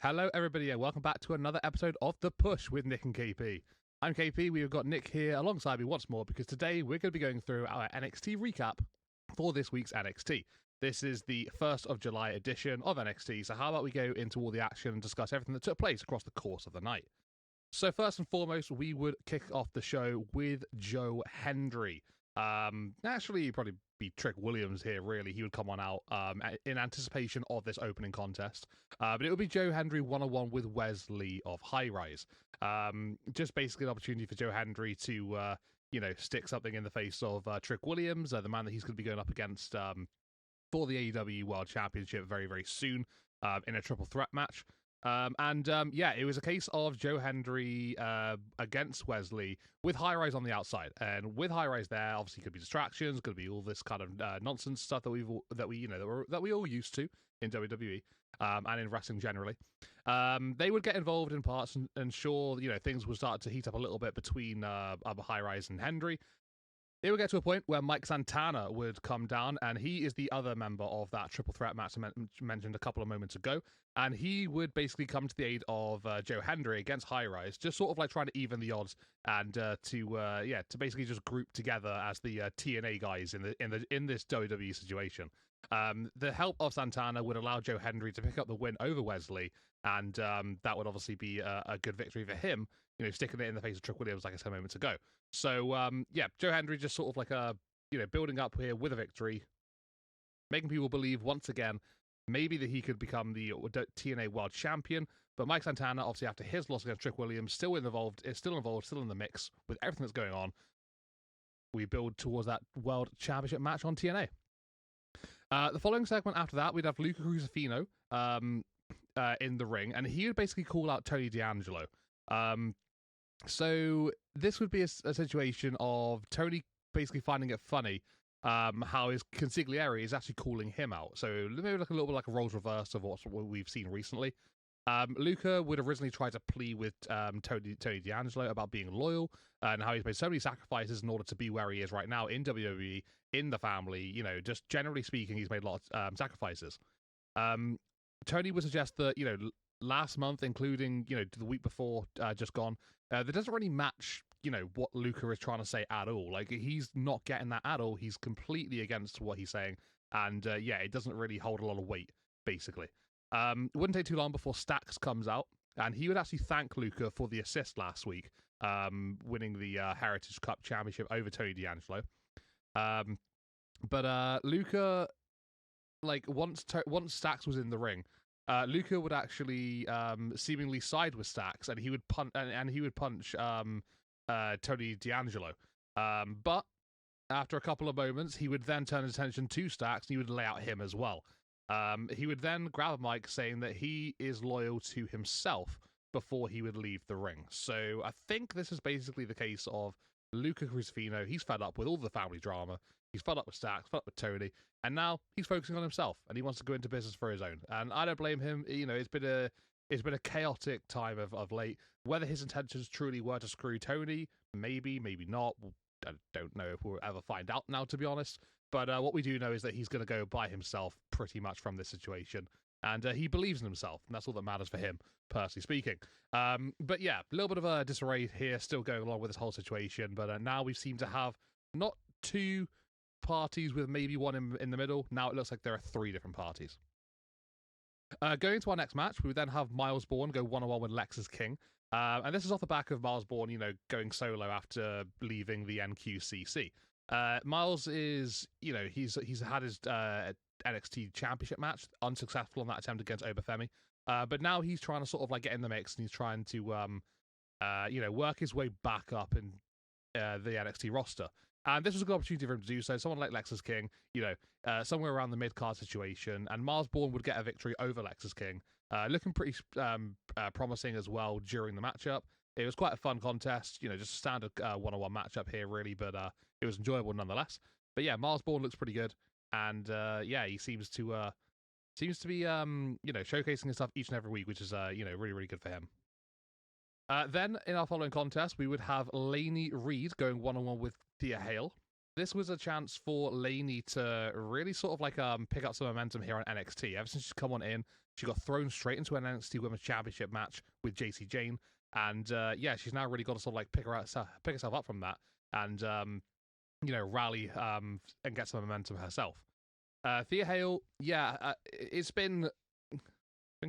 Hello, everybody, and welcome back to another episode of The Push with Nick and KP. I'm KP. We've got Nick here alongside me once more because today we're going to be going through our NXT recap for this week's NXT. This is the 1st of July edition of NXT, so how about we go into all the action and discuss everything that took place across the course of the night. So first and foremost, we would kick off the show with Joe Hendry. Actually, it'd probably be Trick Williams here, really. He would come on out in anticipation of this opening contest. But it would be Joe Hendry one-on-one with Wesley of High Rise. Just basically an opportunity for Joe Hendry to, stick something in the face of Trick Williams, the man that he's going to be going up against for the AEW World Championship very, very soon in a triple threat match. It was a case of Joe Hendry against Wesley with High Rise on the outside, and with High Rise there, obviously could be distractions, could be all this kind of nonsense stuff that we all used to in WWE and in wrestling generally. They would get involved in parts, and sure, things would start to heat up a little bit between High Rise and Hendry. It would get to a point where Mike Santana would come down, and he is the other member of that triple threat match I mentioned a couple of moments ago, and he would basically come to the aid of Joe Hendry against High Rise, just sort of like trying to even the odds and to basically just group together as the TNA guys in this WWE situation. The help of Santana would allow Joe Hendry to pick up the win over Wesley, and that would obviously be a good victory for him, sticking it in the face of Trick Williams, like I said moments ago. So, Joe Hendry just sort of like building up here with a victory, making people believe once again, maybe that he could become the TNA World Champion. But Mike Santana, obviously after his loss against Trick Williams, still in the mix with everything that's going on. We build towards that World Championship match on TNA. The following segment after that, we'd have Luca Crucifino in the ring, and he would basically call out Tony D'Angelo. So this would be a situation of Tony basically finding it funny how his consigliere is actually calling him out. So maybe like a little bit like a roles reverse of what we've seen recently. Luca would originally try to plea with Tony D'Angelo about being loyal and how he's made so many sacrifices in order to be where he is right now in WWE, in the family. Just generally speaking, he's made a lot of sacrifices. Tony would suggest that, last month, including, the week before just gone, that doesn't really match, what Luca is trying to say at all. Like, he's not getting that at all. He's completely against what he's saying. And, it doesn't really hold a lot of weight, basically. It wouldn't take too long before Stax comes out, and he would actually thank Luca for the assist last week, winning the Heritage Cup Championship over Tony D'Angelo. But Luca, like, once Stax was in the ring, Luca would actually seemingly side with Stax, and he would punch Tony D'Angelo. But after a couple of moments, he would then turn his attention to Stax, and he would lay out him as well. He would then grab a mic saying that he is loyal to himself before he would leave the ring. So I think this is basically the case of Luca Crucifino. He's fed up with all the family drama. He's fed up with Stax, fed up with Tony, and now he's focusing on himself, and he wants to go into business for his own. And I don't blame him. It's been a chaotic time of late. Whether his intentions truly were to screw Tony, maybe not. I don't know if we'll ever find out now, to be honest. But what we do know is that he's going to go by himself pretty much from this situation. And he believes in himself, and that's all that matters for him, personally speaking. But yeah, a little bit of a disarray here, still going along with this whole situation. But now we seem to have not two parties with maybe one in the middle. Now it looks like there are three different parties. Going to our next match, we would then have Miles Bourne go one-on-one with Lexus King. And this is off the back of Miles Bourne, going solo after leaving the NQCC. Miles is, he's had his NXT Championship match, unsuccessful on that attempt against Obafemi. But now he's trying to sort of like get in the mix, and he's trying to, work his way back up in the NXT roster. And this was a good opportunity for him to do so. Someone like Lexus King, somewhere around the mid-card situation, and Miles Bourne would get a victory over Lexus King, looking pretty promising as well during the matchup. It was quite a fun contest, just a standard one-on-one matchup here, really, but it was enjoyable nonetheless. But yeah, Miles Bourne looks pretty good, and he seems to be showcasing his stuff each and every week, which is really, really good for him. Then in our following contest, we would have Lainey Reed going one-on-one with Thea Hale. this was a chance for Lainey to really sort of like pick up some momentum here on NXT. Ever since she's come on in, she got thrown straight into an NXT Women's Championship match with JC Jane, and yeah, she's now really got to sort of like pick herself up from that, and rally and get some momentum herself. Thea Hale, yeah, it's been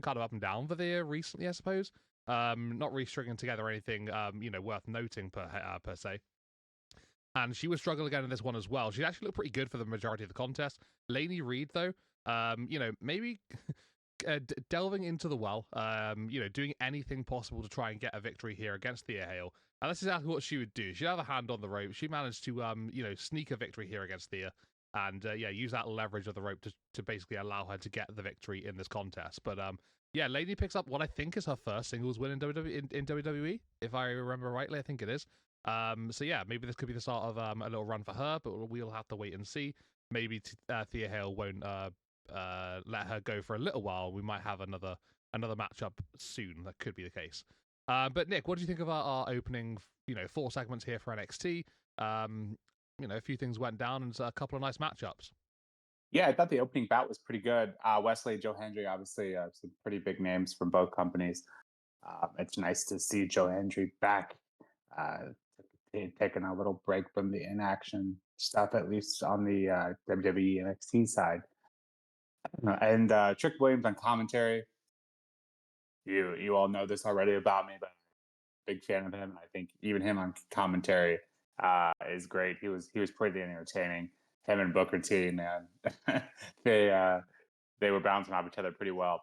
kind of up and down for Thea recently, I suppose. Not really stringing together anything worth noting per se. And she was struggling again in this one as well. She actually looked pretty good for the majority of the contest. Lainey Reed, though, maybe delving into the well, doing anything possible to try and get a victory here against Thea Hale. And that's exactly what she would do. She'd have a hand on the rope. She managed to, sneak a victory here against Thea. And, use that leverage of the rope to basically allow her to get the victory in this contest. But, Lainey picks up what I think is her first singles win in WWE, if I remember rightly. I think it is. Maybe this could be the start of a little run for her, but we'll have to wait and see. Maybe Thea Hale won't let her go for a little while. We might have another matchup soon. That could be the case. But Nick, what do you think of our opening, 4 segments here for NXT? A few things went down and a couple of nice matchups. Yeah, I thought the opening bout was pretty good. Wesley, Joe Hendry, obviously some pretty big names from both companies. It's nice to see Joe Hendry back, taking a little break from the inaction stuff, at least on the WWE NXT side. And Trick Williams on commentary. You all know this already about me, but I'm a big fan of him. I think even him on commentary is great. He was pretty entertaining. Him and Booker T, man, they were bouncing off each other pretty well.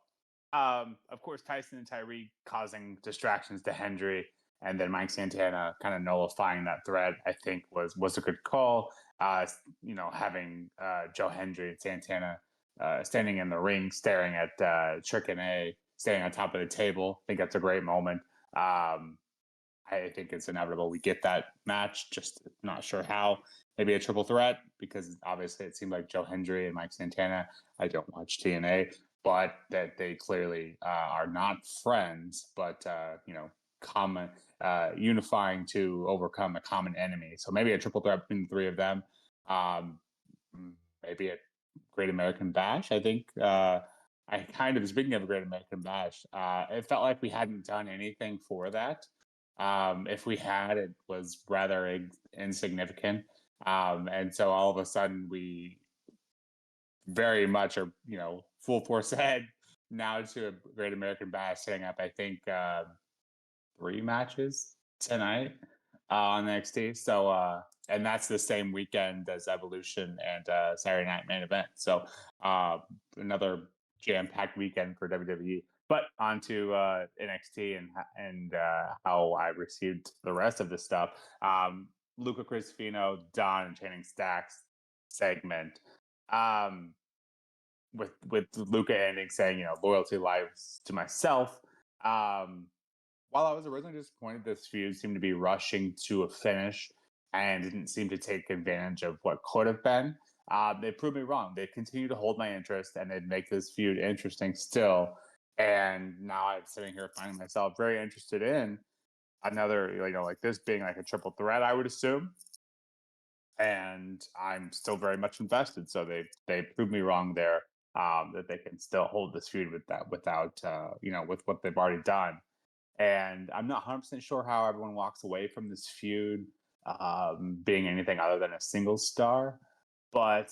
Of course, Tyson and Tyree causing distractions to Hendry, and then Mike Santana kind of nullifying that threat. I think was a good call. Having Joe Hendry and Santana standing in the ring, staring at Trick and A, standing on top of the table. I think that's a great moment. I think it's inevitable we get that match, just not sure how. Maybe a triple threat, because obviously it seemed like Joe Hendry and Mike Santana, I don't watch TNA, but that they clearly are not friends, but, common, unifying to overcome a common enemy. So maybe a triple threat between the three of them. Maybe a Great American Bash, I think. Speaking of a Great American Bash, it felt like we hadn't done anything for that. If we had, it was rather insignificant. And so all of a sudden we very much are, full force ahead now to a Great American Bash, setting up, I think, 3 matches tonight on NXT. So, and that's the same weekend as Evolution and Saturday Night Main Event. So another jam-packed weekend for WWE. But on to NXT and how I received the rest of the stuff. Luca Cristofino, Don, and Channing Stacks segment. With Luca ending saying, loyalty lies to myself. While I was originally disappointed, this feud seemed to be rushing to a finish and didn't seem to take advantage of what could have been. They proved me wrong. They continue to hold my interest and they'd make this feud interesting still. And now I'm sitting here finding myself very interested in another, like this being like a triple threat, I would assume. And I'm still very much invested. So they proved me wrong there, that they can still hold this feud without, with what they've already done. And I'm not 100% sure how everyone walks away from this feud being anything other than a single star. But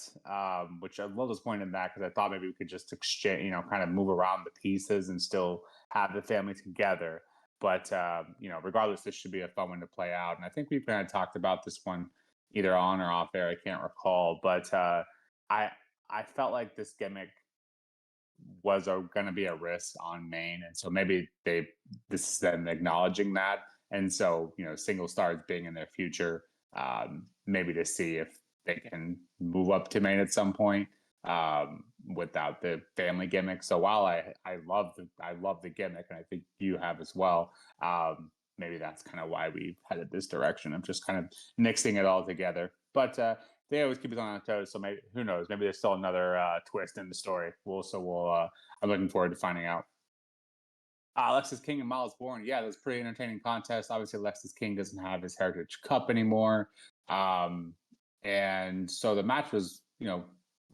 which I'm a little disappointed in that, because I thought maybe we could just exchange, kind of move around the pieces and still have the family together. But regardless, this should be a fun one to play out. And I think we've kind of talked about this one either on or off air. I can't recall, but I felt like this gimmick was going to be a risk on Maine, and so maybe this is them acknowledging that. And so single stars being in their future, maybe to see if they can move up to Maine at some point without the family gimmick. So while I love the gimmick, and I think you have as well, maybe that's kind of why we've headed this direction of just kind of mixing it all together. But they always keep us on our toes, so maybe, who knows? Maybe there's still another twist in the story. I'm looking forward to finding out. Alexis King and Miles Bourne, yeah, that was a pretty entertaining contest. Obviously, Alexis King doesn't have his Heritage Cup anymore. And so the match was,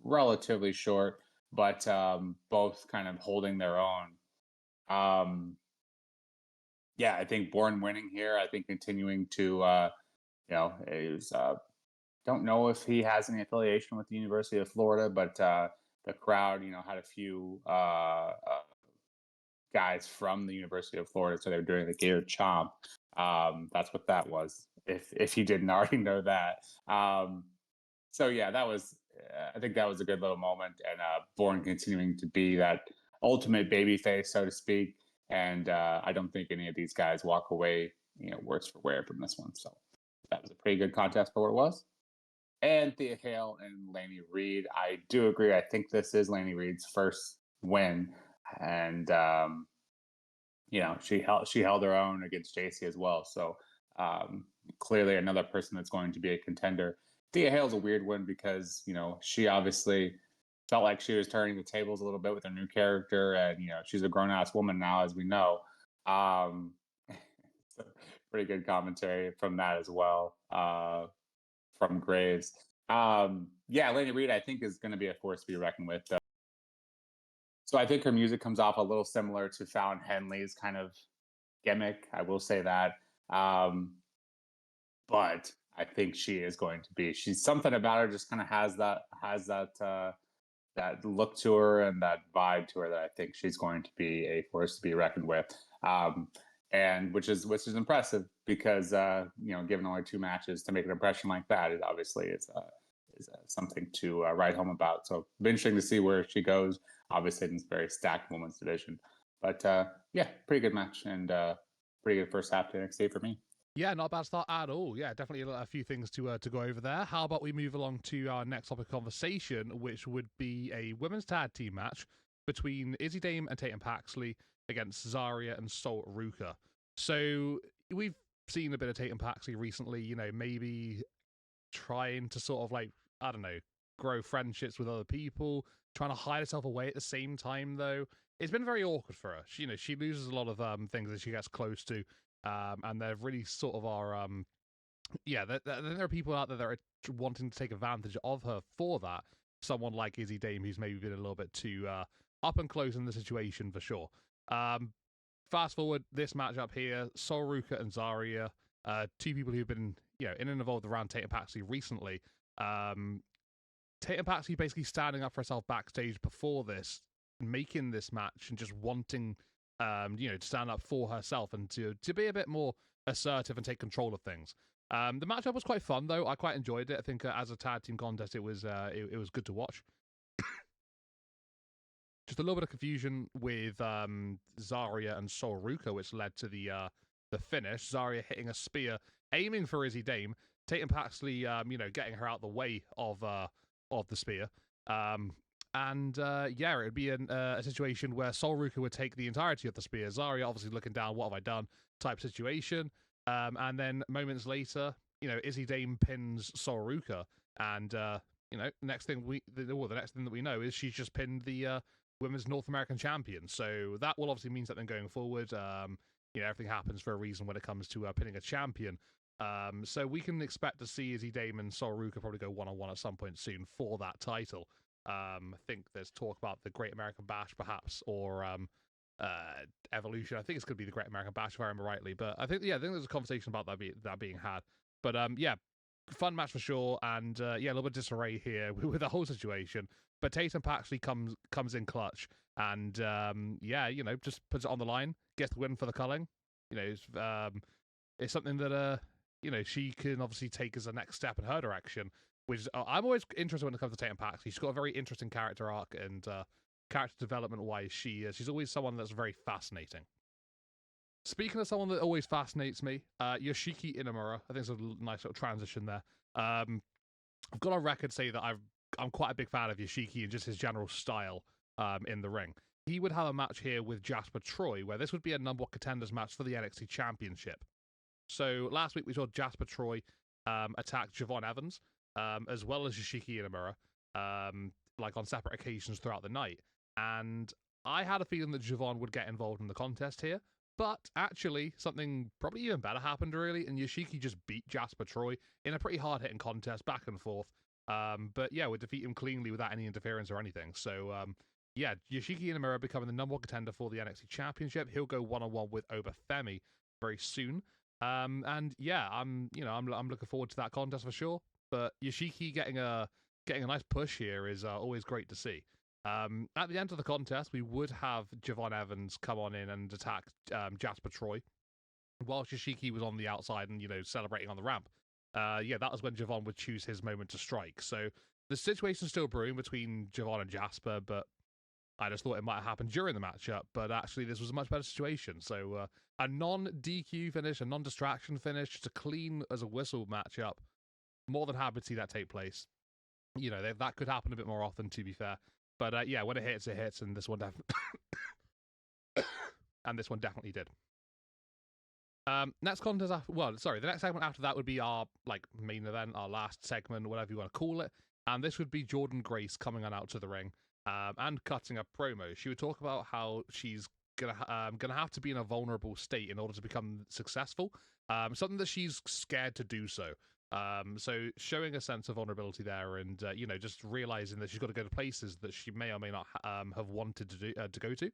relatively short, but both kind of holding their own. Um, yeah, I think Bourne winning here. I think continuing to, is don't know if he has any affiliation with the University of Florida, but the crowd, had a few guys from the University of Florida, so they were doing the Gator Chomp. That's what that was. If you didn't already know that. So yeah, that was. I think that was a good little moment, and Bourne continuing to be that ultimate baby face, so to speak. And I don't think any of these guys walk away, worse for wear from this one. So that was a pretty good contest for what it was. And Thea Hale and Laney Reed. I do agree. I think this is Laney Reed's first win, and she held her own against JC as well. So clearly another person that's going to be a contender. Thea Hale's a weird one because she obviously felt like she was turning the tables a little bit with her new character, and she's a grown ass woman now, as we know. Pretty good commentary from that as well, from Graves. Yeah, Laney Reed, I think, is going to be a force to be reckoned with. So I think her music comes off a little similar to Fallon Henley's kind of gimmick. I will say that. But I think she is going to be. She's something about her just kind of has that look to her and that vibe to her that I think she's going to be a force to be reckoned with. And which is impressive because given only 2 matches to make an impression like that, it obviously is something to write home about. So it'll be interesting to see where she goes. Obviously, in this very stacked women's division, but yeah, pretty good match and pretty good first half to NXT for me. Yeah, not a bad start at all. Yeah, definitely a few things to go over there. How about we move along to our next topic of conversation, which would be a women's tag team match between Izzy Dame and Tatum Paxley against Zarya and Sol Ruka. So we've seen a bit of Tatum Paxley recently, maybe trying to sort of I don't know, grow friendships with other people, trying to hide herself away at the same time, though. It's been very awkward for her. She loses a lot of things that she gets close to. And there really sort of are, there are people out there that are wanting to take advantage of her for that. Someone like Izzy Dame, who's maybe been a little bit too up and close in the situation for sure. Fast forward this matchup here, Sol Ruka and Zarya, 2 people who've been in and involved around Tatum Paxley recently. Tatum Paxley basically standing up for herself backstage before this, making this match and just wanting to stand up for herself and to be a bit more assertive and take control of things. The matchup was quite fun, though. I quite enjoyed it. I think as a tag team contest, it was good to watch. Just a little bit of confusion with Zarya and Sol Ruka, which led to the finish. Zarya hitting a spear, aiming for Izzy Dame. Tatum Paxley, getting her out the way of the spear. It would be a situation where Sol Ruka would take the entirety of the spear. Zarya obviously looking down, what have I done? Type situation. And then moments later, Izzy Dame pins Sol Ruka, and the next thing that we know is she's just pinned the Women's North American Champion. So that will obviously mean something going forward. Everything happens for a reason when it comes to pinning a champion. So we can expect to see Izzy Dame and Sol Ruka probably go one-on-one at some point soon for that title. I think there's talk about the Great American Bash, perhaps, or Evolution. I think it's going to be the Great American Bash, if I remember rightly. But I think there's a conversation about that being had. But fun match for sure, and a little bit of disarray here with the whole situation. But Tatum Paxley comes in clutch, and just puts it on the line, gets the win for the culling. It's something that she can obviously take as a next step in her direction. Which I'm always interested when it comes to Tatum Paxley. She's got a very interesting character arc, and character development wise, she's always someone that's very fascinating. Speaking of someone that always fascinates me, Yoshiki Inamura. I think it's a nice little transition there. I've got on record to say that I'm quite a big fan of Yoshiki and just his general style in the ring. He would have a match here with Jasper Troy, where this would be a number 1 contenders match for the NXT Championship. So last week we saw Jasper Troy attack Javon Evans, as well as Yoshiki Inamura, on separate occasions throughout the night. And I had a feeling that Javon would get involved in the contest here, But actually, something probably even better happened, really, and Yoshiki just beat Jasper Troy in a pretty hard-hitting contest, back and forth. But yeah, would defeat him cleanly without any interference or anything. So yeah, Yoshiki Inamura becoming the number one contender for the NXT Championship. He'll go one-on-one with Obafemi very soon. And yeah, I'm looking forward to that contest for sure. But Yoshiki getting a nice push here is always great to see. At the end of the contest, we would have Javon Evans come on in and attack Jasper Troy, while Yoshiki was on the outside and celebrating on the ramp. Yeah, that was when Javon would choose his moment to strike. So the situation's still brewing between Javon and Jasper, but I just thought it might have happened during the matchup. But actually, this was a much better situation. So a non-DQ finish, a non-distraction finish, just a clean as a whistle matchup. More than happy to see that take place. That could happen a bit more often, to be fair. But yeah, when it hits, and this one definitely and this one definitely did. Next contest the next segment after that would be our main event, our last segment, whatever you want to call it. And this would be Jordynne Grace coming on out to the ring and cutting a promo. She would talk about how she's gonna have to be in a vulnerable state in order to become successful. Something that she's scared to do so. So showing a sense of vulnerability there, and just realizing that she's got to go to places that she may or may not have wanted to go to.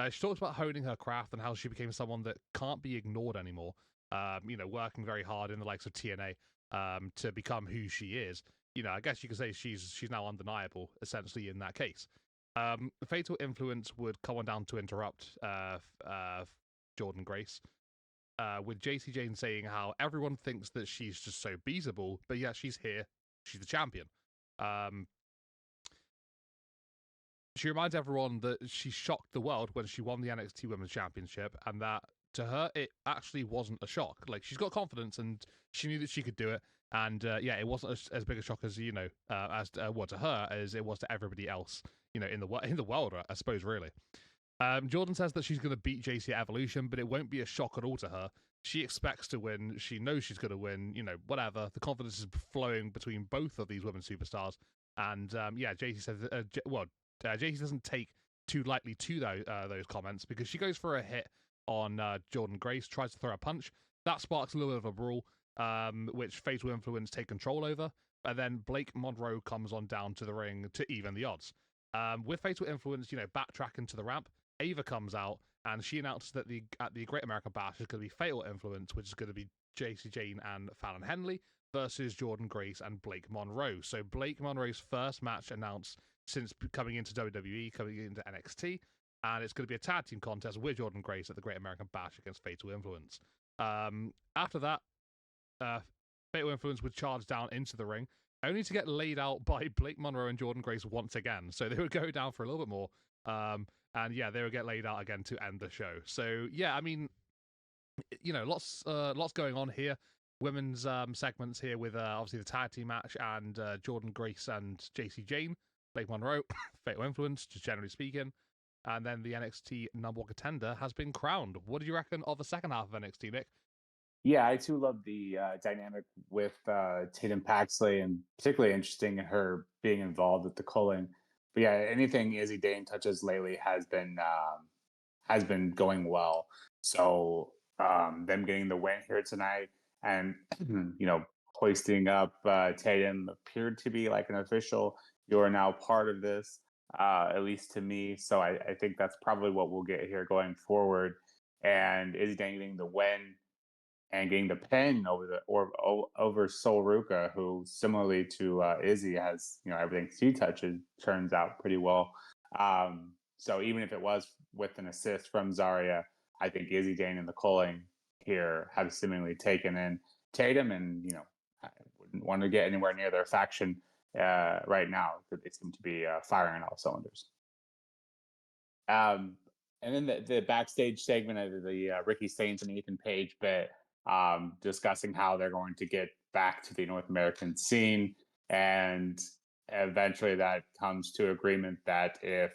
She talks about honing her craft and how she became someone that can't be ignored anymore. Working very hard in the likes of TNA to become who she is. I guess you could say she's now undeniable, essentially, in that case. Fatal Influence would come on down to interrupt Jordynne Grace, with JC Jane saying how everyone thinks that she's just so beatable, but yet she's here, she's the champion. She reminds everyone that she shocked the world when she won the NXT Women's Championship, and that to her it actually wasn't a shock. Like, she's got confidence and she knew that she could do it, and it wasn't as big a shock as to her as it was to everybody else, in the world, I suppose, really. Jordynne says that she's going to beat JC at Evolution, but it won't be a shock at all to her. She expects to win. She knows she's going to win. Whatever. The confidence is flowing between both of these women superstars. And JC says, JC doesn't take too lightly to those comments, because she goes for a hit on Jordynne Grace, tries to throw a punch. That sparks a little bit of a brawl, which Fatal Influence take control over. And then Blake Monroe comes on down to the ring to even the odds. With Fatal Influence, backtracking to the ramp, Ava comes out and she announces that at the Great American Bash is going to be Fatal Influence, which is going to be JC Jane and Fallon Henley versus Jordynne Grace and Blake Monroe. So Blake Monroe's first match announced since coming into WWE, coming into NXT, and it's going to be a tag team contest with Jordynne Grace at the Great American Bash against Fatal Influence. After that, Fatal Influence would charge down into the ring, only to get laid out by Blake Monroe and Jordynne Grace once again. So they would go down for a little bit more. And yeah, they would get laid out again to end the show. So yeah, I mean, lots going on here. Women's segments here with obviously the tag team match and Jordynne Grace and JC Jane, Blake Monroe, Fatal Influence, just generally speaking. And then the NXT number one contender has been crowned. What did you reckon of the second half of NXT, Nick? Yeah, I too love the dynamic with Tatum Paxley, and particularly interesting in her being involved with the culling. But yeah, anything Izzy Dane touches lately has been going well. So them getting the win here tonight, and hoisting up Tatum appeared to be like an official. You are now part of this, at least to me. So I think that's probably what we'll get here going forward. And Izzy Dane getting the win and getting the pin over Sol Ruka, who similarly to Izzy has everything she touches turns out pretty well. So even if it was with an assist from Zarya, I think Izzy Dane and the culling here have seemingly taken in Tatum, and I wouldn't want to get anywhere near their faction right now, because they seem to be firing on all cylinders. And then the backstage segment of the Ricky Saints and Ethan Page bit, discussing how they're going to get back to the North American scene, and eventually that comes to agreement that if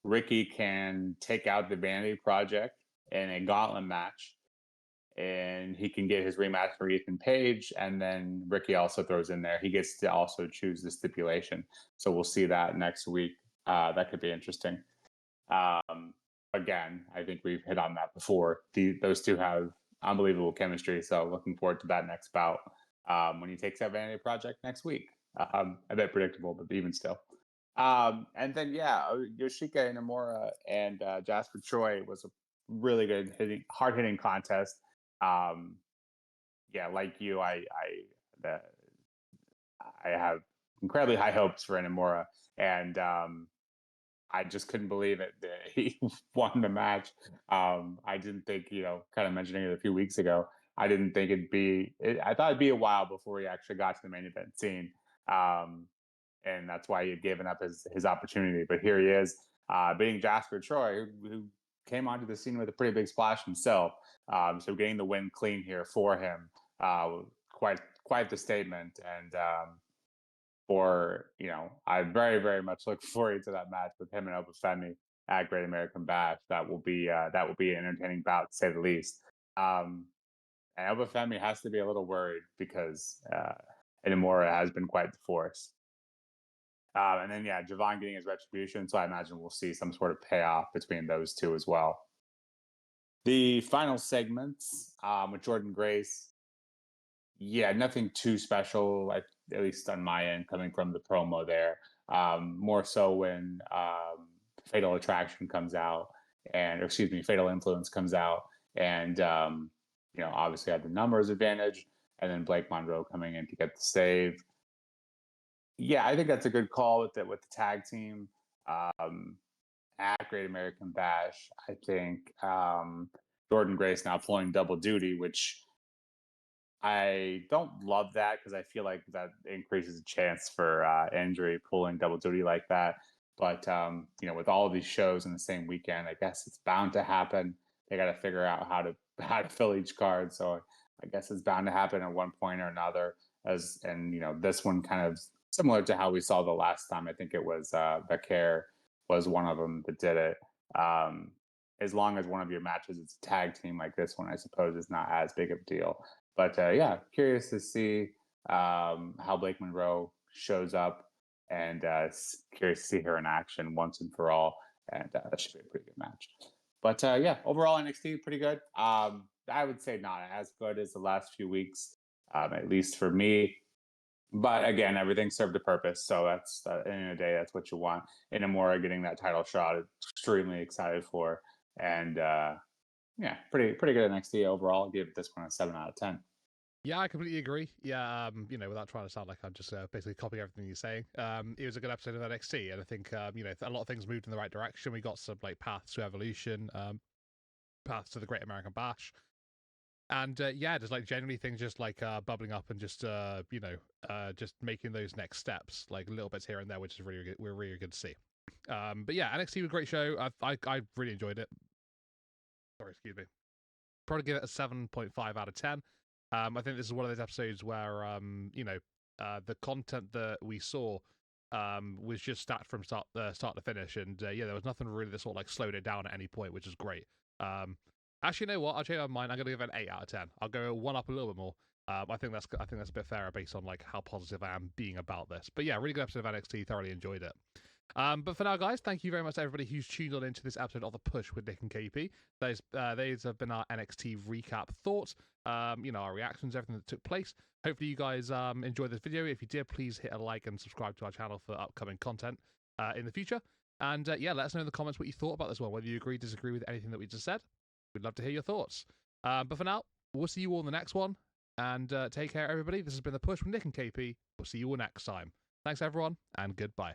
Ricky can take out the Vanity Project in a gauntlet match, and he can get his rematch for Ethan Page, and then Ricky also throws in there, he gets to also choose the stipulation. So we'll see that next week. That could be interesting. again, I think we've hit on that before. Those two have unbelievable chemistry. So looking forward to that next bout when he takes that Vanity Project next week. A bit predictable, but even still. And then Yoshika Inamura and Jasper Troy was a really good hard hitting contest. Like you, I have incredibly high hopes for Inamura, and I just couldn't believe it that he won the match. I didn't think, kind of mentioning it a few weeks ago, I didn't think I thought it'd be a while before he actually got to the main event scene. And that's why he had given up his opportunity. But here he is, beating Jasper Troy, who came onto the scene with a pretty big splash himself. So getting the win clean here for him, quite the statement. And I very, very much look forward to that match with him and Obafemi at Great American Bash. That will be an entertaining bout, to say the least. And Obafemi has to be a little worried because Inamura has been quite the force. And then Javon getting his retribution, so I imagine we'll see some sort of payoff between those two as well. The final segments with Jordan Grace. Yeah, nothing too special, at least on my end, coming from the promo there. More so when Fatal Attraction comes out, Fatal Influence comes out, and obviously had the numbers advantage, and then Blake Monroe coming in to get the save. Yeah, I think that's a good call with the tag team at Great American Bash. I think Jordan Grace now pulling double duty, which I don't love that because I feel like that increases the chance for injury pulling double duty like that. But with all of these shows in the same weekend, I guess it's bound to happen. They got to figure out how to fill each card. So I guess it's bound to happen at one point or another. This one kind of similar to how we saw the last time. I think it was Becker was one of them that did it. As long as one of your matches is a tag team like this one, I suppose is not as big of a deal. But curious to see how Blake Monroe shows up, and curious to see her in action once and for all. And that should be a pretty good match. But overall NXT pretty good. I would say not as good as the last few weeks, at least for me. But again, everything served a purpose. So that's at the end of the day, that's what you want. Inamura getting that title shot, extremely excited for. And pretty good NXT overall. I'll give this one a 7 out of 10. Yeah, I completely agree. Yeah, without trying to sound like I'm just basically copying everything you're saying, it was a good episode of NXT, and I think a lot of things moved in the right direction. We got some paths to evolution, paths to the Great American Bash, and just generally things just bubbling up and just just making those next steps, like little bits here and there, which is really good. We're really good to see. But yeah, NXT was a great show. I really enjoyed it. Sorry, excuse me. Probably give it a 7.5 out of 10. I think this is one of those episodes where, the content that we saw was just stacked from start to finish, and there was nothing really that sort of slowed it down at any point, which is great. Actually, you know what? I'll change my mind. I'm going to give it an 8 out of 10. I'll go one up a little bit more. I think that's a bit fairer based on how positive I am being about this. But yeah, really good episode of NXT. Thoroughly enjoyed it. But for now, guys, thank you very much to everybody who's tuned on into this episode of The Push with Nick and KP. Those have been our NXT recap thoughts, our reactions, everything that took place. Hopefully you guys enjoyed this video. If you did, please hit a like and subscribe to our channel for upcoming content in the future. And let us know in the comments what you thought about this one, whether you agree, disagree with anything that we just said. We'd love to hear your thoughts. But for now, we'll see you all in the next one. And take care, everybody. This has been The Push with Nick and KP. We'll see you all next time. Thanks, everyone, and goodbye.